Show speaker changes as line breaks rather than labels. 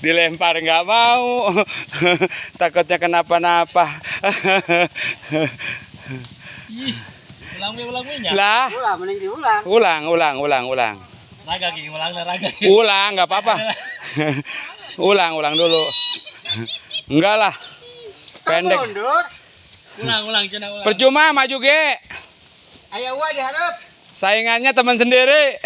Dilempar nggak mau. Takutnya kenapa-napa.
Ulang minyak.
Lah.
Ulang, mending diulang.
Ulang.
Raga gini, raga.
Ulang, nggak apa-apa. Ulang dulu. Enggak lah. Pendek.
Mundur.
Ulang, cina ulang.
Percuma maju ge.
Ayo wa diharap.
Saingannya teman sendiri.